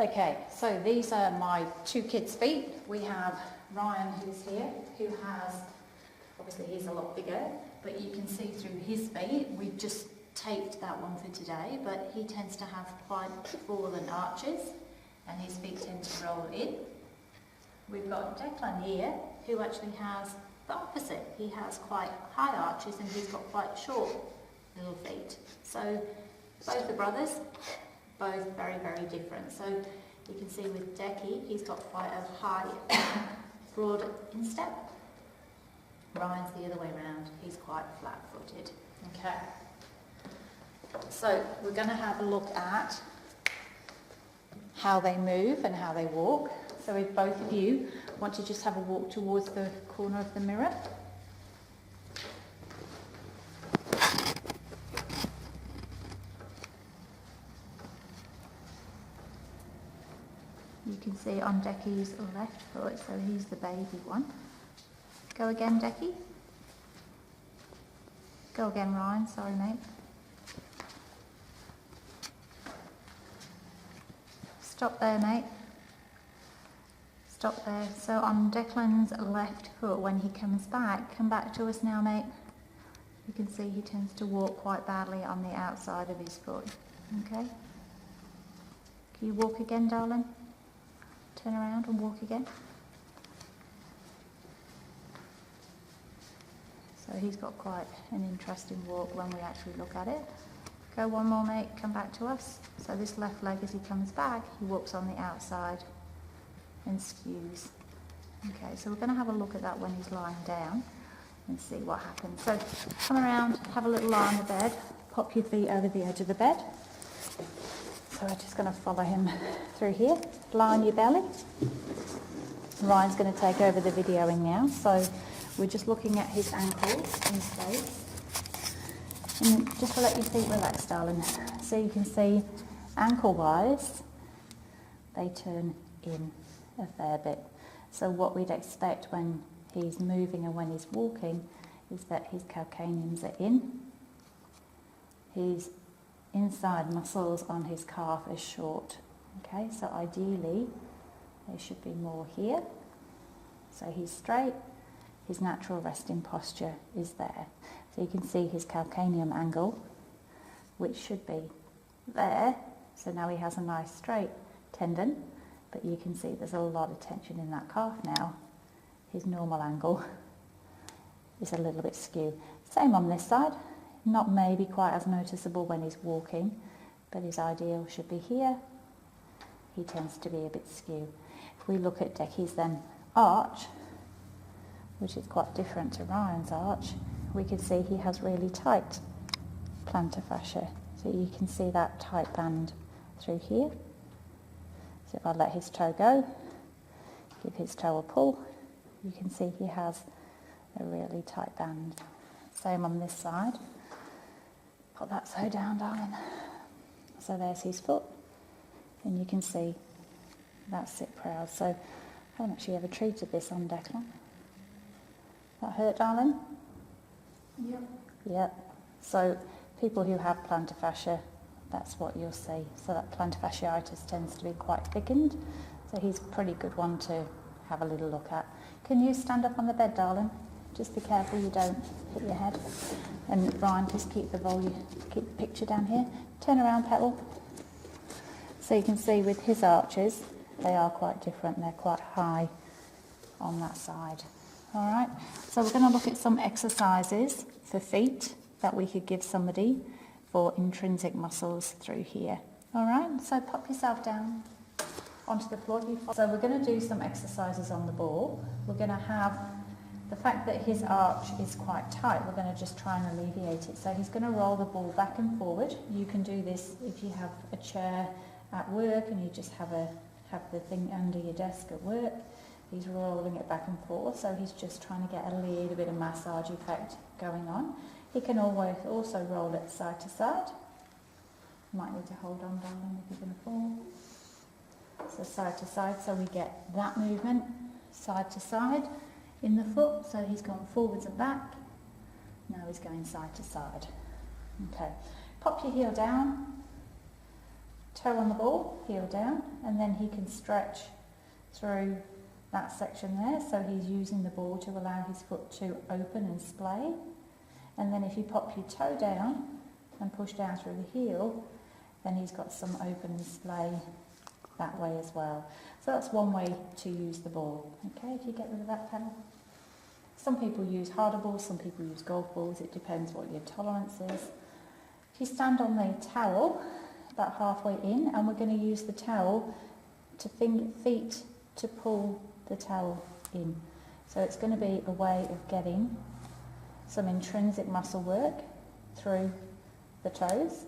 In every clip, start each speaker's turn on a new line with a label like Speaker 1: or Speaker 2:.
Speaker 1: Okay, so these are my two kids' feet. We have Ryan, who's here, who has, obviously he's a lot bigger, but you can see through his feet. We've just taped that one for today, but he tends to have quite fallen arches and his feet tend to roll in. We've got Declan here, who actually has the opposite. He has quite high arches and he's got quite short little feet. So both the brothers, both very, very different. So you can see with Decky, he's got quite a high, broad instep. Ryan's the other way around. He's quite flat-footed. Okay. So we're going to have a look at how they move and how they walk. So if both of you want to just have a walk towards the corner of the mirror. You can see on Decky's left foot, so he's the baby one. Go again, Decky. Go again, Ryan. Sorry, mate. Stop there, mate. Stop there. So on Declan's left foot, when he comes back, come back to us now, mate. You can see he tends to walk quite badly on the outside of his foot. Okay? Can you walk again, darling? Turn around and walk again. So he's got quite an interesting walk when we actually look at it. Go one more, mate, come back to us. So this left leg, as he comes back, he walks on the outside and skews. Okay, so we're going to have a look at that when he's lying down and see what happens. So come around, have a little lie on the bed, pop your feet over the edge of the bed. So we're just going to follow him through here. Lie on your belly. Ryan's going to take over the videoing now. So we're just looking at his ankles in space. And just to let your feet relax, darling. So you can see ankle-wise, they turn in a fair bit. So what we'd expect when he's moving and when he's walking is that his calcaneums are in. His inside muscles on his calf are short. Okay, so ideally they should be more here. So he's straight, his natural resting posture is there. So you can see his calcaneum angle, which should be there. So now he has a nice straight tendon, but you can see there's a lot of tension in that calf now. His normal angle is a little bit skewed. Same on this side. Not maybe quite as noticeable when he's walking, but his ideal should be here. He tends to be a bit skewed. If we look at Decky's then arch, which is quite different to Ryan's arch, we can see he has really tight plantar fascia. So you can see that tight band through here. So if I let his toe go, give his toe a pull, you can see he has a really tight band. Same on this side. Put that toe down, darling. So there's his foot, and you can see that's sit proud. So I haven't actually ever treated this on Declan. That hurt, darling?
Speaker 2: Yep.
Speaker 1: Yep. So people who have plantar fascia, that's what you'll see. So that plantar fasciitis tends to be quite thickened. So he's a pretty good one to have a little look at. Can you stand up on the bed, darling? Just be careful you don't hit your head. And Ryan, just keep the volume, keep the picture down here. Turn around, Petal. So you can see with his arches, they are quite different. They're quite high on that side. All right. So we're going to look at some exercises for feet that we could give somebody for intrinsic muscles through here. All right. So pop yourself down onto the floor. So we're going to do some exercises on the ball. We're going to have the fact that his arch is quite tight, we're going to just try and alleviate it. So he's going to roll the ball back and forward. You can do this if you have a chair at work and you just have the thing under your desk at work. He's rolling it back and forth, so he's just trying to get a little bit of massage effect going on. He can always also roll it side to side. Might need to hold on, darling, if you're going to fall. So side to side, so we get that movement, side to side in the foot. So he's gone forwards and back. Now he's going side to side. Okay. Pop your heel down. toe on the ball, heel down, and then he can stretch through that section there, so he's using the ball to allow his foot to open and splay. And then if you pop your toe down and push down through the heel, then he's got some open and splay that way as well. So that's one way to use the ball. Okay, if you get rid of that pedal. Some people use harder balls, some people use golf balls, it depends what your tolerance is. If you stand on the towel about halfway in, and we're going to use the towel to feet to pull the towel in. So it's going to be a way of getting some intrinsic muscle work through the toes.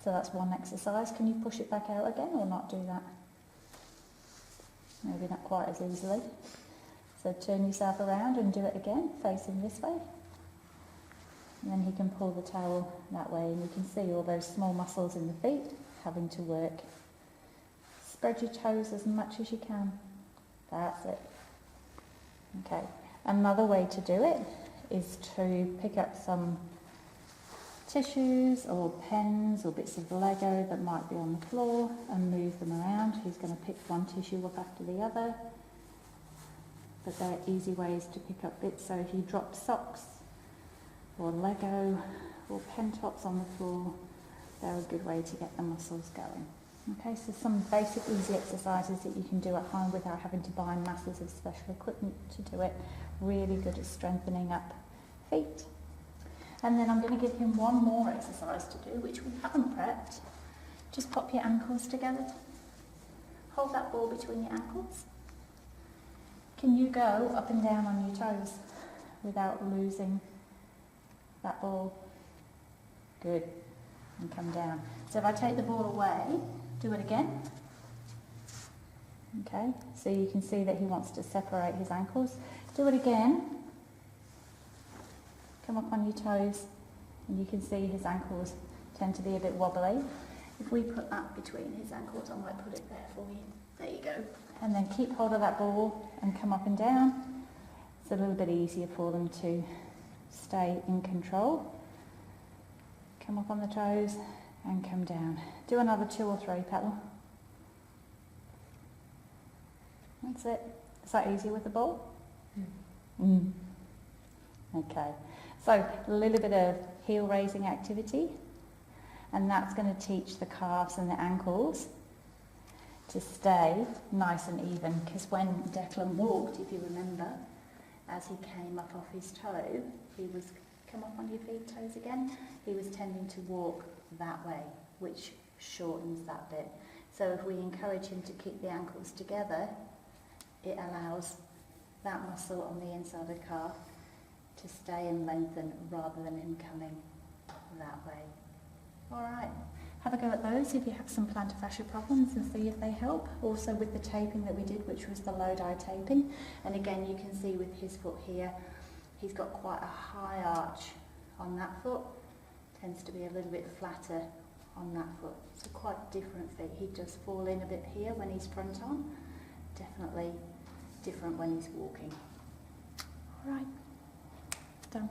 Speaker 1: So that's one exercise. Can you push it back out again or not do that? Maybe not quite as easily. So turn yourself around and do it again, facing this way. And then he can pull the towel that way, and you can see all those small muscles in the feet having to work. Spread your toes as much as you can. That's it. Okay. Another way to do it is to pick up some tissues or pens or bits of Lego that might be on the floor and move them around. He's going to pick one tissue up after the other. But there are easy ways to pick up bits. So if you drop socks or Lego or pen tops on the floor, they're a good way to get the muscles going. Okay, so some basic easy exercises that you can do at home without having to buy masses of special equipment to do it. Really good at strengthening up feet. And then I'm going to give him one more exercise to do, which we haven't prepped. Just pop your ankles together. Hold that ball between your ankles. Can you go up and down on your toes without losing that ball? Good. And come down. So if I take the ball away, do it again. Okay, so you can see that he wants to separate his ankles. Do it again. Come up on your toes, and you can see his ankles tend to be a bit wobbly. If we put that between his ankles, I might put it there for you. There you go. And then keep hold of that ball and come up and down. It's a little bit easier for them to stay in control. Come up on the toes and come down. Do another 2 or 3 pedal. That's it. Is that easy with the ball? Okay. So a little bit of heel raising activity, and that's going to teach the calves and the ankles to stay nice and even, because when Declan walked, if you remember, as he came up off his toe, he was, come up on your feet, toes again, he was tending to walk that way, which shortens that bit. So if we encourage him to keep the ankles together, it allows that muscle on the inside of the calf to stay and lengthen rather than him coming that way. All right. Have a go at those if you have some plantar fascia problems and see if they help. Also with the taping that we did, which was the low-dye taping. And again, you can see with his foot here, he's got quite a high arch on that foot. Tends to be a little bit flatter on that foot. So quite different feet. He does fall in a bit here when he's front on. Definitely different when he's walking. All right. Done.